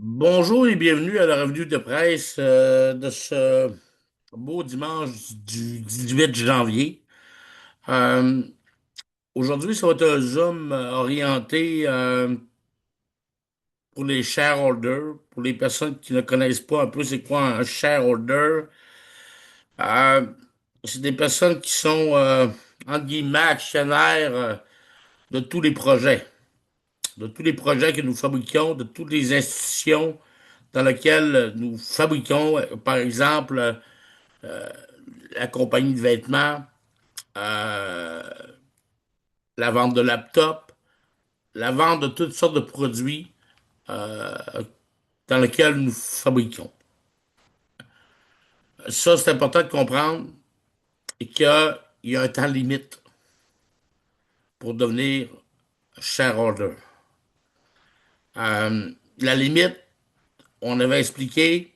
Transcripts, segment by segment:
Bonjour et bienvenue à la revue de presse de ce beau dimanche du 18 janvier. Euh, Aujourd'hui, ça va être un Zoom orienté pour les shareholders, pour les personnes qui ne connaissent pas un peu c'est quoi un shareholder. Euh, c'est des personnes qui sont, entre guillemets, actionnaires de tous les projets que nous fabriquons, de toutes les institutions dans lesquelles nous fabriquons, par exemple, la compagnie de vêtements, euh, la vente de laptops, la vente de toutes sortes de produits euh, dans lesquels nous fabriquons. Ça, c'est important de comprendre qu'il y a un temps limite pour devenir shareholder. La limite, on avait expliqué,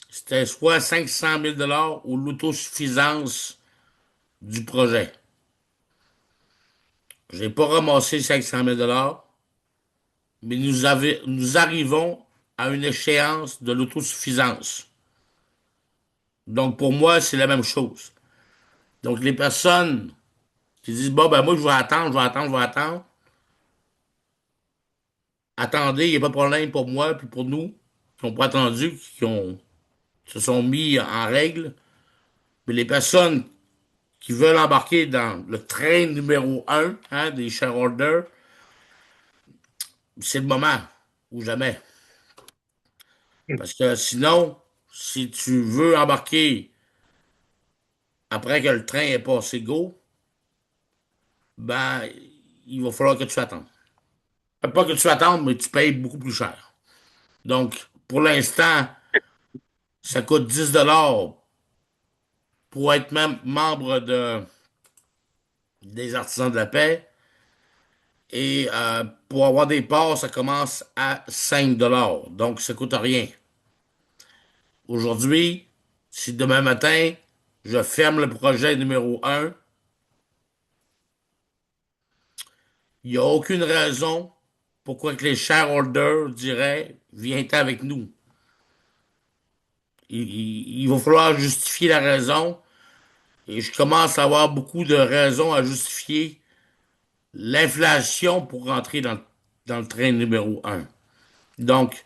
c'était soit 500 000 ou l'autosuffisance du projet. Je n'ai pas ramassé 500 000 mais nous arrivons à une échéance de l'autosuffisance. Donc, pour moi, c'est la même chose. Donc, les personnes qui disent, bon, ben, moi, je vais attendre, je vais attendre, je vais attendre. Attendez, il n'y a pas de problème pour moi, puis pour nous, qui n'ont pas attendu, se sont mis en règle. Mais les personnes qui veulent embarquer dans le train numéro un, hein, des shareholders, c'est le moment, ou jamais. Parce que sinon, si tu veux embarquer après que le train est passé go, ben, il va falloir que tu attendes. Pas que tu attendes, mais tu payes beaucoup plus cher. Donc, pour l'instant, ça coûte 10 pour être même membre des Artisans de la paix. Et pour avoir des parts, ça commence à 5 Donc, ça coûte rien. Aujourd'hui, si demain matin, je ferme le projet numéro un, il n'y a aucune raison pourquoi que les shareholders diraient, viens avec nous. Il va falloir justifier la raison. Et je commence à avoir beaucoup de raisons à justifier l'inflation pour rentrer dans le train numéro un. Donc,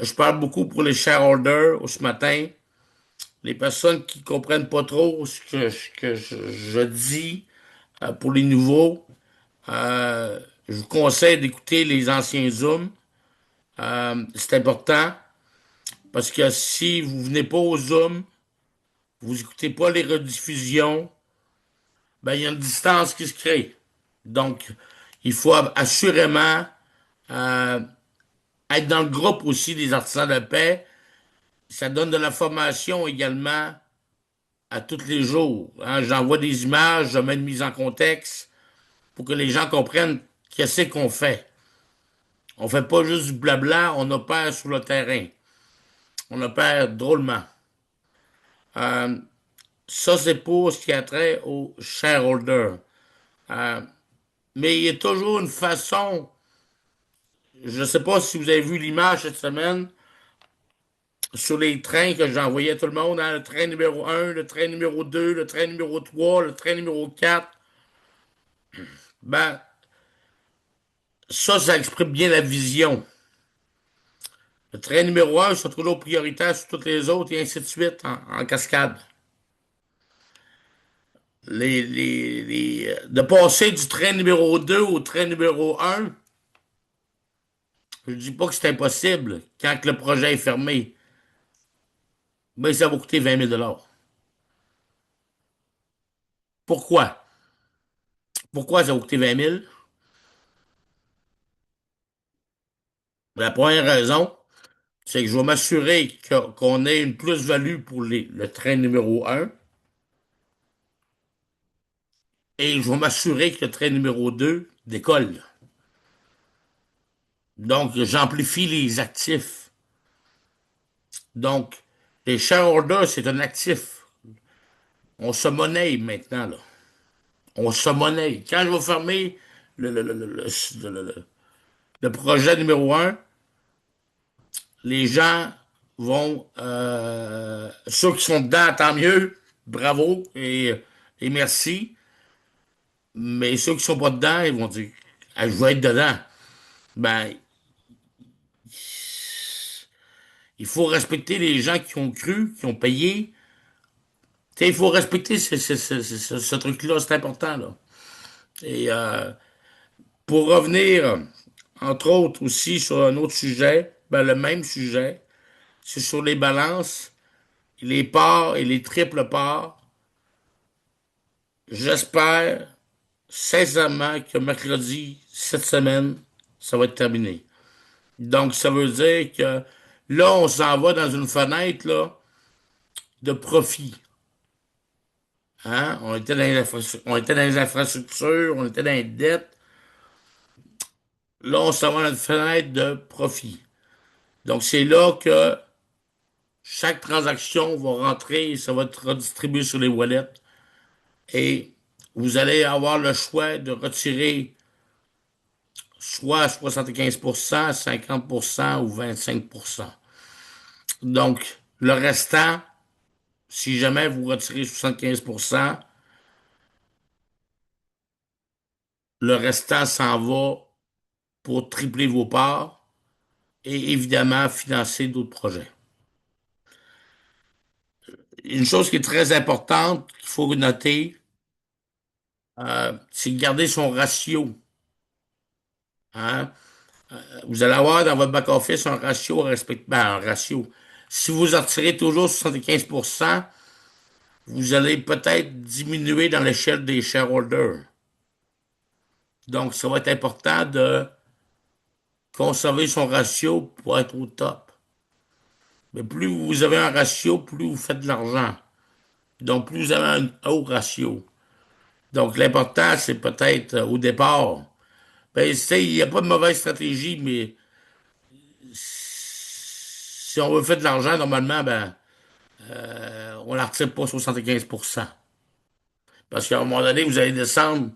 je parle beaucoup pour les shareholders ce matin, les personnes qui comprennent pas trop ce que je dis pour les nouveaux. Je vous conseille d'écouter les anciens Zooms. C'est important parce que si vous venez pas au Zoom, vous écoutez pas les rediffusions, ben, il y a une distance qui se crée. Donc, il faut assurément euh, être dans le groupe aussi des artisans de paix. Ça donne de la formation également à tous les jours. Hein. J'envoie des images, je mets une mise en contexte pour que les gens comprennent qu'est-ce qu'on fait. On fait pas juste du blabla, on opère sur le terrain. On opère drôlement. Euh, Ça, c'est pour ce qui a trait aux shareholders. Euh, mais il y a toujours une façon. Je ne sais pas si vous avez vu l'image cette semaine sur les trains que j'ai envoyé à tout le monde, hein, le train numéro un, le train numéro 2, le train numéro 3, le train numéro 4. Ben, ça exprime bien la vision. Le train numéro un sera toujours prioritaire sur toutes les autres et ainsi de suite en cascade. De passer du train numéro 2 au train numéro un, je ne dis pas que c'est impossible quand le projet est fermé. Ben, ça va coûter 20 000 Pourquoi? Pourquoi ça va coûter 20 000? La première raison, c'est que je vais m'assurer qu'on ait une plus-value pour le train numéro un et je vais m'assurer que le train numéro 2 décolle. Donc, j'amplifie les actifs. Donc, les shareholders, c'est un actif. On se monnaie maintenant, là. On se monnaie. Quand je vais fermer le, le, le, le, le- le projet numéro un, les gens vont, ceux qui sont dedans, tant mieux, bravo et merci. Mais ceux qui sont pas dedans, ils vont dire, ah, je veux être dedans. Ben, il faut respecter les gens qui ont cru, qui ont payé. Tu sais, il faut respecter ce truc-là, c'est important, là. Et pour revenir, entre autres, aussi sur un autre sujet, ben, le même sujet, c'est sur les balances, les parts et les triples parts. J'espère sincèrement que mercredi, cette semaine, ça va être terminé. Donc, ça veut dire que là, on s'en va dans une fenêtre là, de profit. Hein? On était dans les infrastructures, on était dans les dettes. Là, on s'en va dans une fenêtre de profit. Donc, c'est là que chaque transaction va rentrer et ça va être redistribué sur les wallets. Et vous allez avoir le choix de retirer soit 75%, 50% ou 25%. Donc, le restant, si jamais vous retirez 75%, le restant s'en va pour tripler vos parts et évidemment financer d'autres projets. Une chose qui est très importante qu'il faut noter, c'est de garder son ratio. Hein? Vous allez avoir dans votre back-office un ratio un ratio. Si vous en retirez toujours 75%, vous allez peut-être diminuer dans l'échelle des shareholders. Donc, ça va être important de conserver son ratio pour être au top. Mais plus vous avez un ratio, plus vous faites de l'argent. Donc, plus vous avez un haut ratio. Donc, l'important, c'est peut-être au départ. Ben, il n'y a pas de mauvaise stratégie, mais si on veut faire de l'argent, normalement, ben, on ne la retire pas 75%. Parce qu'à un moment donné, vous allez descendre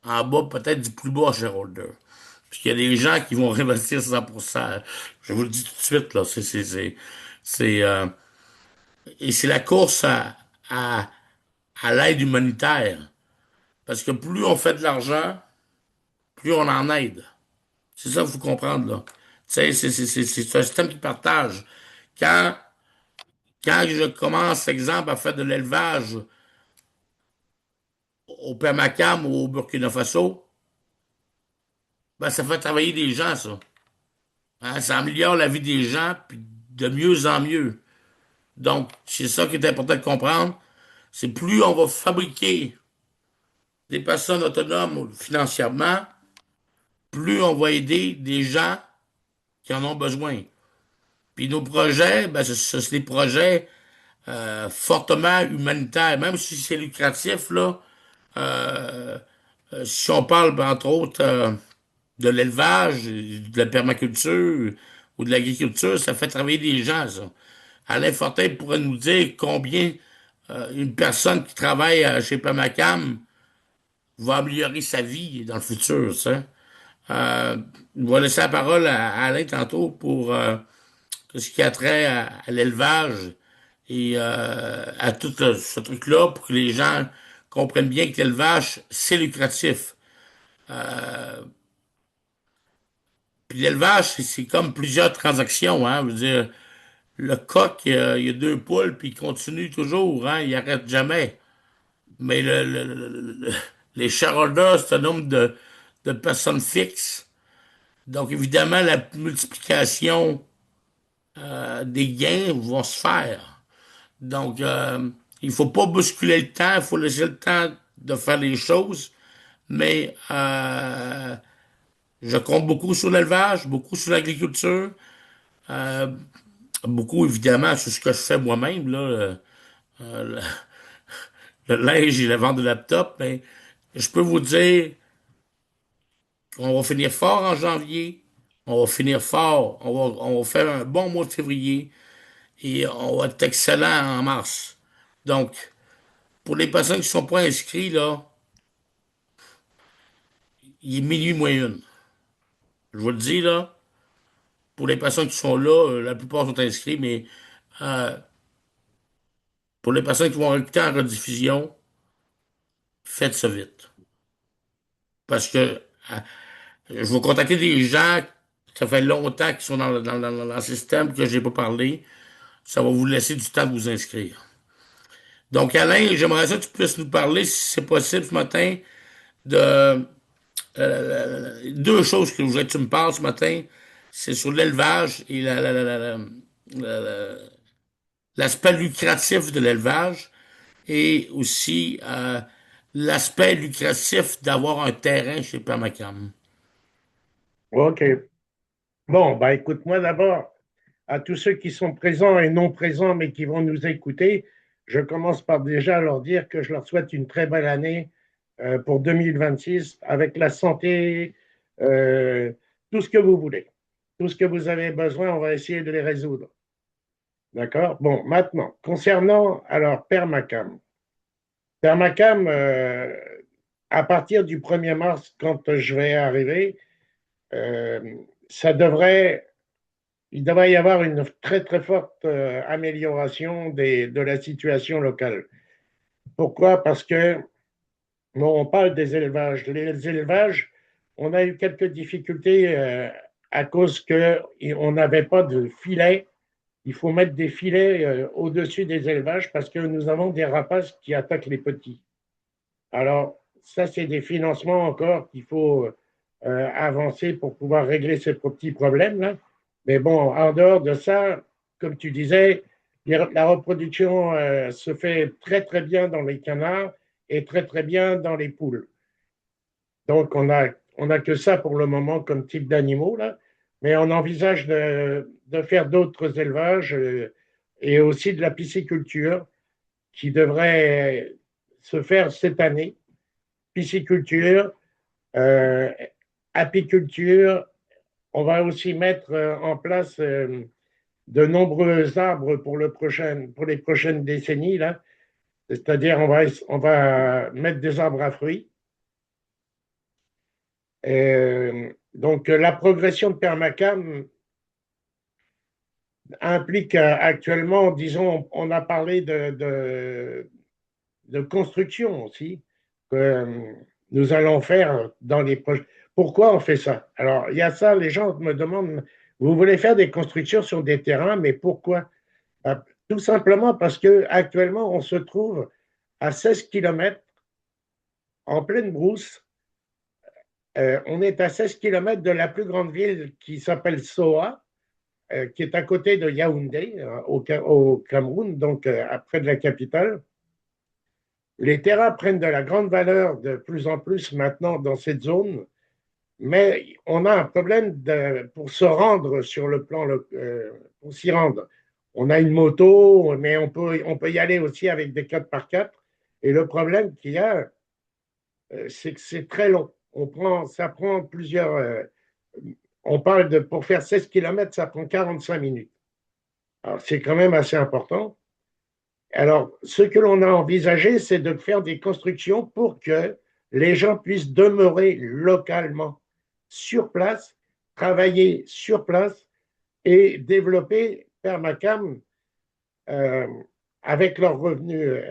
en bas, peut-être du plus bas shareholder. Puis il y a des gens qui vont réinvestir 100%. Je vous le dis tout de suite, là. C'est, et c'est la course à, à l'aide humanitaire. Parce que plus on fait de l'argent, plus on en aide. C'est ça qu'il faut comprendre, là. Tu sais, c'est un système qui partage. Quand, quand je commence, exemple, à faire de l'élevage au Permacam ou au Burkina Faso, ben, ça fait travailler des gens, ça. Hein, ça améliore la vie des gens, puis de mieux en mieux. Donc, c'est ça qui est important de comprendre. C'est plus on va fabriquer des personnes autonomes financièrement, plus on va aider des gens qui en ont besoin. Puis nos projets, ben, c'est des projets fortement humanitaires, même si c'est lucratif, là. euh, Si on parle, ben, entre autres, de l'élevage, de la permaculture ou de l'agriculture, ça fait travailler des gens, ça. Alain Fortin pourrait nous dire combien une personne qui travaille chez Permacam va améliorer sa vie dans le futur, ça. Euh, je vais laisser la parole à Alain tantôt pour ce qui a trait à l'élevage et à tout ce truc-là pour que les gens comprennent bien que l'élevage, c'est lucratif. Puis l'élevage, c'est comme plusieurs transactions, hein. Je veux dire, le coq, il y a deux poules, puis il continue toujours, hein, il arrête jamais. Mais les shareholders, c'est un nombre de personnes fixes. Donc, évidemment, la multiplication des gains vont se faire. Donc, il faut pas bousculer le temps, il faut laisser le temps de faire les choses. Mais je compte beaucoup sur l'élevage, beaucoup sur l'agriculture, euh, beaucoup évidemment sur ce que je fais moi-même, là, le, le linge et la vente de laptop. Mais je peux vous dire qu'on va finir fort en janvier, on va finir fort, on va faire un bon mois de février et on va être excellent en mars. Donc, pour les personnes qui ne sont pas inscrits, là, il est minuit moins une. Je vous le dis, là, pour les personnes qui sont là, la plupart sont inscrits, mais euh, pour les personnes qui vont écouter en rediffusion, faites ça vite. Parce que je vais contacter des gens, ça fait longtemps qu'ils sont dans le système que je n'ai pas parlé. Ça va vous laisser du temps de vous inscrire. Donc, Alain, j'aimerais ça que tu puisses nous parler, si c'est possible ce matin, de deux choses que je voudrais que tu me parles ce matin. C'est sur l'élevage et la- l'aspect lucratif de l'élevage et aussi l'aspect lucratif d'avoir un terrain chez Permacam. OK. Bon, bah écoute, moi d'abord, à tous ceux qui sont présents et non présents, mais qui vont nous écouter, je commence par déjà leur dire que je leur souhaite une très belle année pour 2026, avec la santé, euh, tout ce que vous voulez. Tout ce que vous avez besoin, on va essayer de les résoudre. D'accord? Bon, maintenant, concernant alors Permacam. Permacam, à partir du 1er mars, quand je vais arriver, euh, ça devrait il devrait y avoir une très très forte amélioration de la situation locale. Pourquoi? Parce que, bon, on parle des élevages. Les élevages, on a eu quelques difficultés à cause qu'on n'avait pas de filets. Il faut mettre des filets au-dessus des élevages parce que nous avons des rapaces qui attaquent les petits. Alors, ça, c'est des financements encore qu'il faut avancer pour pouvoir régler ces petits problèmes-là. Mais bon, en dehors de ça, comme tu disais, la reproduction se fait très, très bien dans les canards et très, très bien dans les poules. Donc, on a que ça pour le moment comme type d'animaux, là. Mais on envisage de faire d'autres élevages et aussi de la pisciculture qui devrait se faire cette année pisciculture, euh, apiculture. On va aussi mettre en place de nombreux arbres pour les prochaines décennies. Là. C'est-à-dire, on va mettre des arbres à fruits. Donc, la progression de Permacam implique actuellement, disons, on a parlé de construction aussi, que nous allons faire dans les projets. Pourquoi on fait ça? Alors, il y a ça, les gens me demandent, vous voulez faire des constructions sur des terrains, mais pourquoi? Tout simplement parce que actuellement, on se trouve à 16 kilomètres en pleine brousse. On est à 16 kilomètres de la plus grande ville qui s'appelle Soa, qui est à côté de Yaoundé, au Cameroun, donc près de la capitale. Les terrains prennent de la grande valeur de plus en plus maintenant dans cette zone, mais on a un problème pour se rendre sur le plan, pour s'y rendre. On a une moto, mais on peut y aller aussi avec des 4x4. Et le problème qu'il y a, c'est que c'est très long. Ça prend plusieurs. On parle de, pour faire 16 kilomètres, ça prend 45 minutes. Alors, c'est quand même assez important. Alors, ce que l'on a envisagé, c'est de faire des constructions pour que les gens puissent demeurer localement, sur place, travailler sur place et développer Permacam euh, avec leurs revenus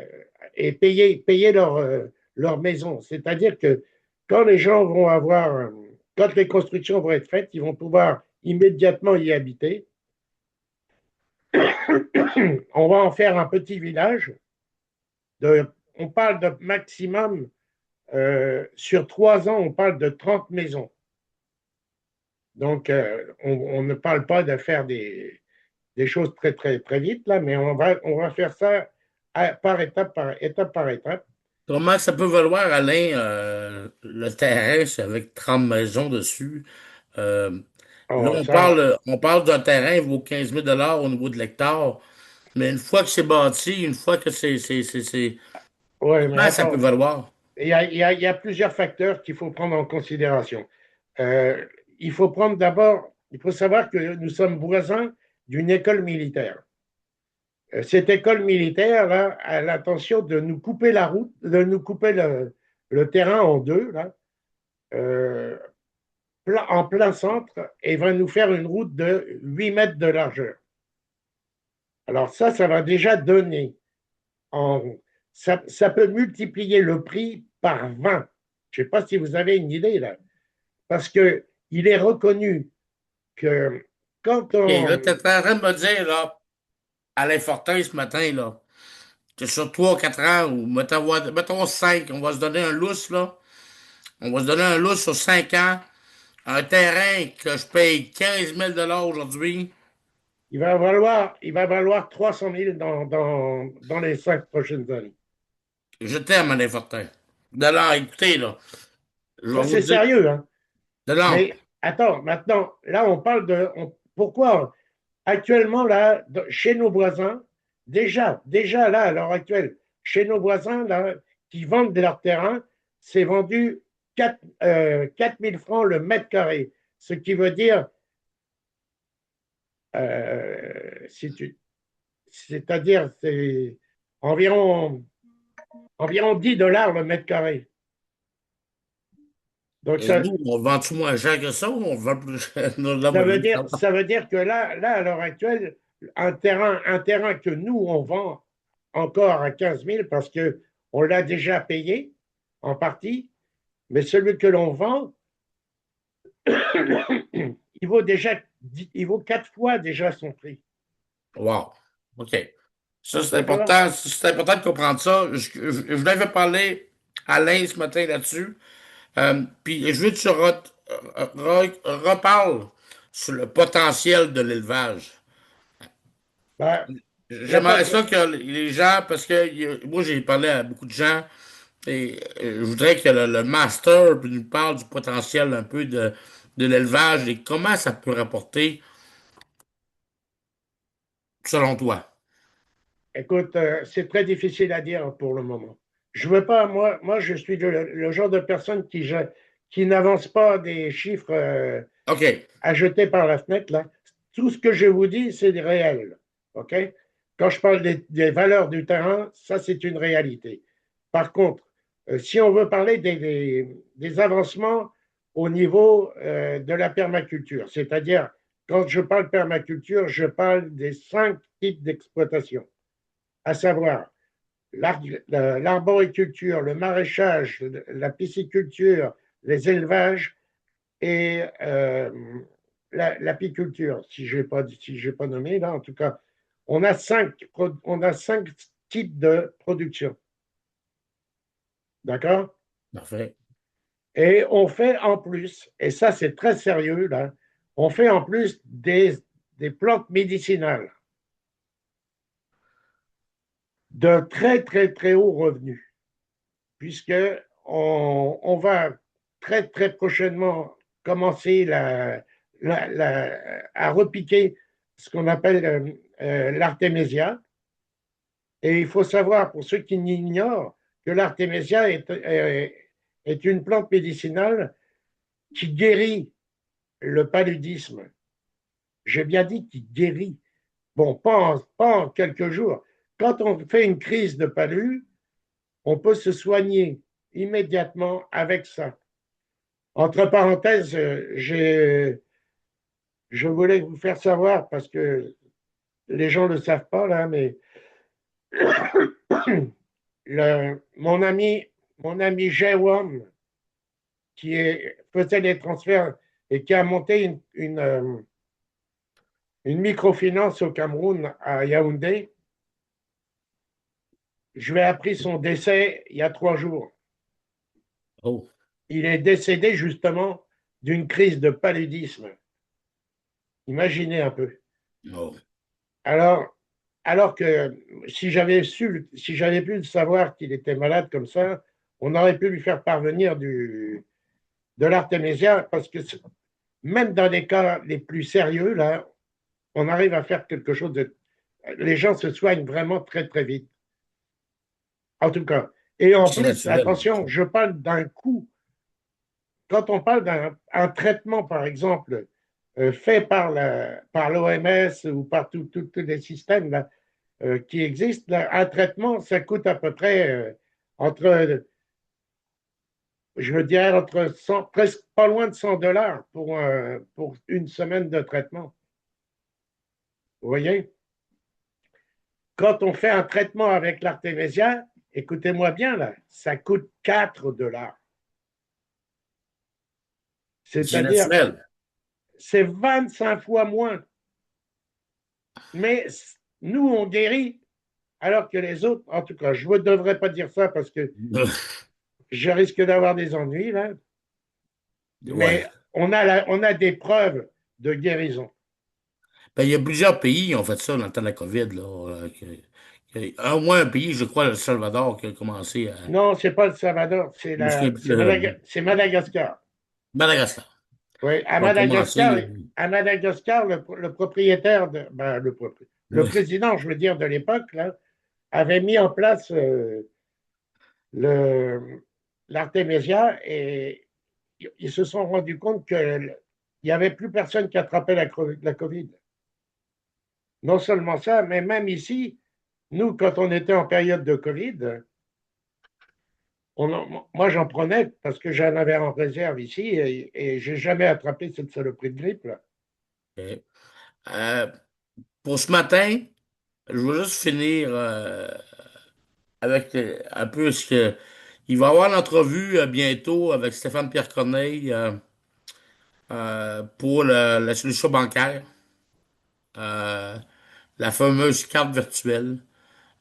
et payer leur maison. C'est-à-dire que quand les gens vont avoir, quand les constructions vont être faites, ils vont pouvoir immédiatement y habiter. On va en faire un petit village. On parle de maximum, sur 3 ans, on parle de 30 maisons. Donc, on ne parle pas de faire des choses très, très, très vite, là, mais on va faire ça par étape, par étape, par étape. Comment ça peut valoir, Alain, le terrain c'est avec 30 maisons dessus? Euh, Là, Oh, ça, on parle d'un terrain qui vaut 15 000 au niveau de l'hectare, mais une fois que c'est bâti, une fois que ouais, mais comment ça peut attends, valoir? il y a plusieurs facteurs qu'il faut prendre en considération. Euh, il faut prendre d'abord, il faut savoir que nous sommes voisins d'une école militaire. Cette école militaire là, a l'intention de nous couper la route, de nous couper le terrain en deux, là, euh, en plein centre et va nous faire une route de 8 mètres de largeur. Alors ça va déjà donner, en, ça peut multiplier le prix par 20. Je ne sais pas si vous avez une idée là, parce qu'il est reconnu que quand Et là, on... tu es en train de me dire, là, Alain Fortin, ce matin, là, que sur 3 4 ans, ou mettons 5, on va se donner un lousse, là. On va se donner un lousse sur 5 ans. Un terrain que je paye 15 000 aujourd'hui. il va valoir 300 000 dans les 5 prochaines années. Je t'aime, Alain Fortin. De là, écoutez, là, je vais Ça, vous c'est dire. sérieux, hein? De là, Mais attends, maintenant, là, on parle de... pourquoi actuellement, là, chez nos voisins, déjà là, à l'heure actuelle, chez nos voisins, là, qui vendent de leur terrain, c'est vendu 4 000 francs le mètre carré. Ce qui veut dire, si tu, c'est-à-dire, c'est environ, environ 10 dollars le mètre carré. Donc, et nous, on vend-tu moins cher que ça ou on vend plus cher? Nous, la moyenne, ça va. ça veut dire que là, à l'heure actuelle, un terrain que nous, on vend encore à 15 000 parce qu'on l'a déjà payé en partie, mais celui que l'on vend, il vaut déjà, il vaut 4 fois déjà son prix. Wow. OK. Ça, c'est D'accord? important. C'est important de comprendre ça. Je l'avais parlé à Alain ce matin là-dessus. Puis je veux que tu reparles sur le potentiel de l'élevage. Ben, il n'y a pas J'aimerais que. ça que les gens, parce que moi j'ai parlé à beaucoup de gens, et je voudrais que le master nous parle du potentiel un peu de l'élevage et comment ça peut rapporter selon toi. Écoute, c'est très difficile à dire pour le moment. Je veux pas, moi je suis le genre de personne qui n'avance pas des chiffres OK. à jeter par la fenêtre, là. Tout ce que je vous dis, c'est des réels. OK? Quand je parle des valeurs du terrain, ça, c'est une réalité. Par contre, si on veut parler des avancements au niveau de la permaculture, c'est-à-dire, quand je parle permaculture, je parle des 5 types d'exploitation, à savoir l'arboriculture, le maraîchage, la pisciculture, les élevages et l'apiculture, si j'ai pas nommé, là, en tout cas, on a 5 types de production. D'accord? Parfait. Et on fait en plus, et ça c'est très sérieux, là, on fait en plus des plantes médicinales de très, très, très haut revenu, puisque on va très, très prochainement commencer à repiquer ce qu'on appelle l'artémisia. Et il faut savoir, pour ceux qui l'ignorent, que l'artémisia est une plante médicinale qui guérit le paludisme. J'ai bien dit qu'il guérit. Bon, pas en quelques jours. Quand on fait une crise de palu, on peut se soigner immédiatement avec ça. Entre parenthèses, je voulais vous faire savoir, parce que les gens ne le savent pas, là, mais mon ami Jay Wom, faisait des transferts et qui a monté une microfinance au Cameroun, à Yaoundé, je lui ai appris son décès il y a 3 jours. Oh. Il est décédé justement d'une crise de paludisme. Imaginez un peu. Oh. Alors, alors que si j'avais pu le savoir qu'il était malade comme ça, on aurait pu lui faire parvenir de l'artémisia, parce que même dans les cas les plus sérieux, là, on arrive à faire quelque chose de... Les gens se soignent vraiment très, très vite. En tout cas. Et en C'est plus, naturel. attention, je parle d'un coût. Quand on parle d'un traitement, par exemple, fait par l'OMS ou par tous les systèmes là, qui existent, là, un traitement, ça coûte à peu près entre je veux dire, entre 100, presque pas loin de 100 $ pour une semaine de traitement. Vous voyez? Quand on fait un traitement avec l'artémisia, écoutez-moi bien là, ça coûte 4 $. C'est C'est-à-dire, naturel. c'est 25 fois moins. Mais nous, on guérit, alors que les autres, en tout cas, je ne devrais pas dire ça parce que je risque d'avoir des ennuis là, Ouais. mais on a des preuves de guérison. Ben, il y a plusieurs pays qui ont fait ça dans le temps de la COVID, là. Au moins un pays, je crois, le Salvador, qui a commencé à. Non, c'est pas le Salvador, Je me souviens plus c'est Madagascar. Madagascar. Oui, Ils ont commencé. À Madagascar, le propriétaire, le Oui. président, je veux dire, de l'époque, là, avait mis en place le, l'artémisia et ils se sont rendus compte qu'il n'y avait plus personne qui attrapait la COVID. Non seulement ça, mais même ici, nous, quand on était en période de COVID, moi j'en prenais parce que j'en avais en réserve ici et j'ai jamais attrapé cette saloperie de grippe. Là. OK. Euh, pour ce matin, je veux juste finir avec un peu ce que. Il va y avoir l'entrevue bientôt avec Stéphane Pierre Corneille pour la solution bancaire, euh, la fameuse carte virtuelle.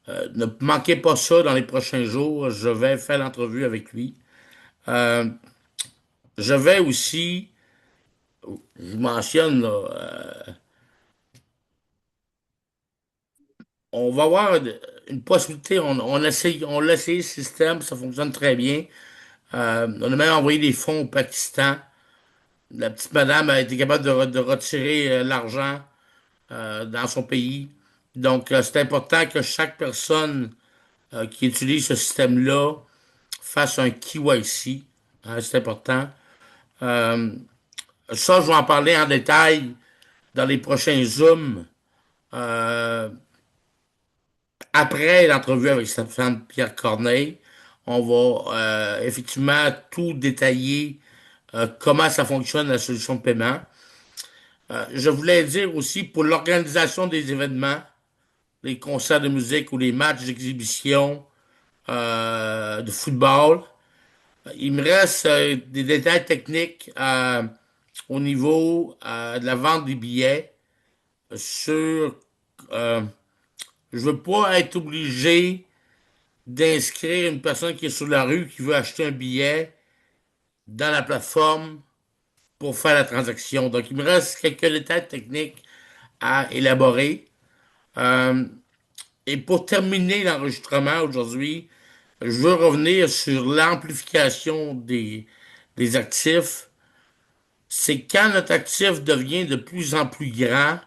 Ne manquez pas ça dans les prochains jours. Je vais faire l'entrevue avec lui. Euh, je vais aussi, je mentionne, là, on va avoir une possibilité. On l'a essayé ce système, ça fonctionne très bien. On a même envoyé des fonds au Pakistan. La petite madame a été capable de retirer l'argent dans son pays. Donc, c'est important que chaque personne qui utilise ce système-là fasse un KYC. Hein, c'est important. Euh, Ça, je vais en parler en détail dans les prochains Zooms. Euh, Après l'entrevue avec Stéphane Pierre Corneille, on va effectivement tout détailler, comment ça fonctionne la solution de paiement. Je voulais dire aussi pour l'organisation des événements, les concerts de musique ou les matchs d'exhibition de football, il me reste des détails techniques au niveau de la vente des billets sur euh, je veux pas être obligé d'inscrire une personne qui est sur la rue qui veut acheter un billet dans la plateforme pour faire la transaction. Donc, il me reste quelques détails techniques à élaborer. Euh, et pour terminer l'enregistrement aujourd'hui, je veux revenir sur l'amplification des actifs. C'est quand notre actif devient de plus en plus grand,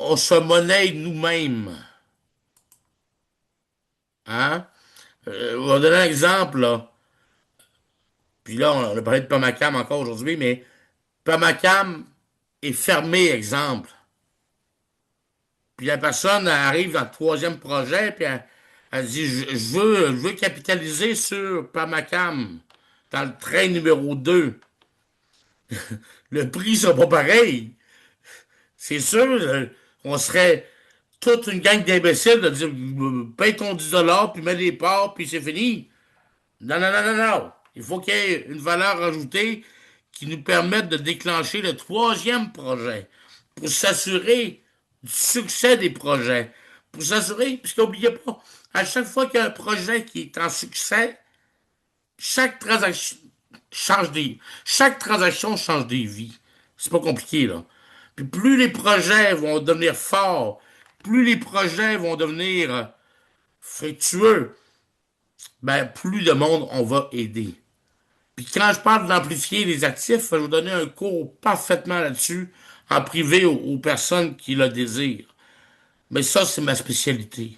on se monnaie nous-mêmes. Hein? On va donner un exemple, là. Puis là, on a parlé de Pamacam encore aujourd'hui, mais Pamacam est fermé, exemple. Puis la personne elle arrive dans le troisième projet, puis elle dit, je veux capitaliser sur Pamacam dans le train numéro 2. Le prix sera pas pareil. C'est sûr, on serait toute une gang d'imbéciles de dire, paye ton 10 $ puis mets les parts, puis c'est fini. Non, non, non, non, non. Il faut qu'il y ait une valeur ajoutée qui nous permette de déclencher le troisième projet pour s'assurer du succès des projets. Pour s'assurer, puisqu'oubliez pas, à chaque fois qu'il y a un projet qui est en succès, chaque transaction chaque transaction change des vies. C'est pas compliqué, là. Puis plus les projets vont devenir forts, plus les projets vont devenir fructueux, ben plus de monde on va aider. Puis quand je parle d'amplifier les actifs, je vais vous donner un cours parfaitement là-dessus, en privé aux personnes qui le désirent. Mais ça, c'est ma spécialité.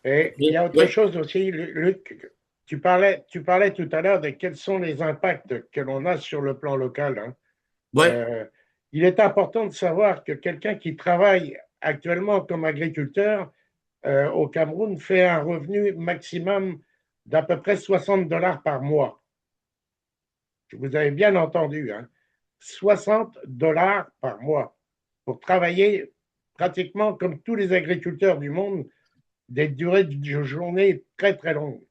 Et il y a autre Oui, chose aussi, Luc, tu parlais tout à l'heure de quels sont les impacts que l'on a sur le plan local. Hein. oui, Euh, il est important de savoir que quelqu'un qui travaille actuellement comme agriculteur au Cameroun fait un revenu maximum d'à peu près 60 dollars par mois. Vous avez bien entendu, hein, 60 dollars par mois pour travailler pratiquement comme tous les agriculteurs du monde, des durées de journée très très longues.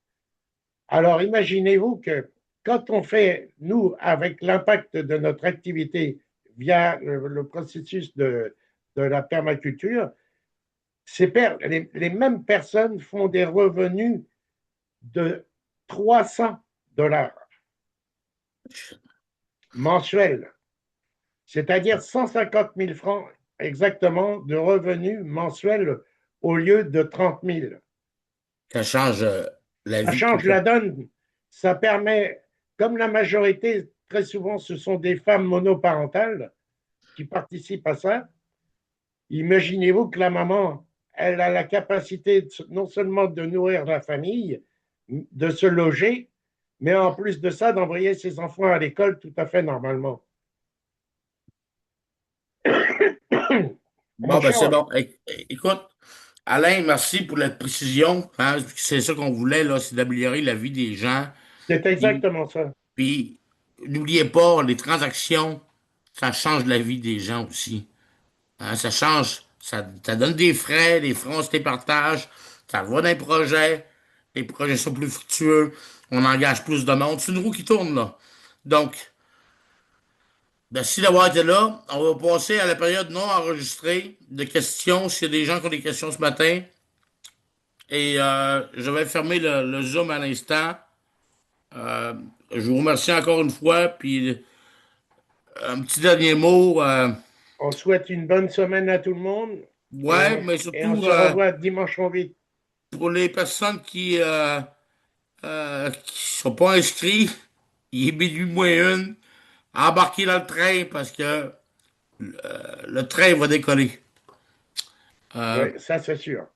Alors imaginez-vous que quand on fait, nous, avec l'impact de notre activité via le processus de la permaculture, les mêmes personnes font des revenus de 300 dollars mensuels, c'est-à-dire 150 000 francs exactement de revenus mensuels au lieu de 30 000. Ça change la Ça vie change la complète. donne. Ça permet, comme la majorité, très souvent, ce sont des femmes monoparentales qui participent à ça. Imaginez-vous que la maman, elle a la capacité non seulement de nourrir la famille, de se loger, mais en plus de ça, d'envoyer ses enfants à l'école tout à fait normalement. Mon Bon, ben c'est cher, bon. Écoute, Alain, merci pour la précision, hein. C'est ça qu'on voulait, là, c'est d'améliorer la vie des gens. c'est Puis, exactement ça. puis, n'oubliez pas, les transactions, ça change la vie des gens aussi. Hein, ça change, ça donne des frais, on se les partage, ça va dans les projets sont plus fructueux, on engage plus de monde. C'est une roue qui tourne, là. Donc, merci d'avoir été là. On va passer à la période non enregistrée de questions, s'il y a des gens qui ont des questions ce matin. Et je vais fermer le Zoom à l'instant. Euh, je vous remercie encore une fois. Puis un petit dernier mot. On souhaite une bonne semaine à tout le monde Ouais, mais et on surtout se revoit dimanche en vite. pour les personnes qui sont pas inscrits, il est minuit moins une, embarquez dans le train parce que le train va décoller. Euh, Oui, ça c'est sûr.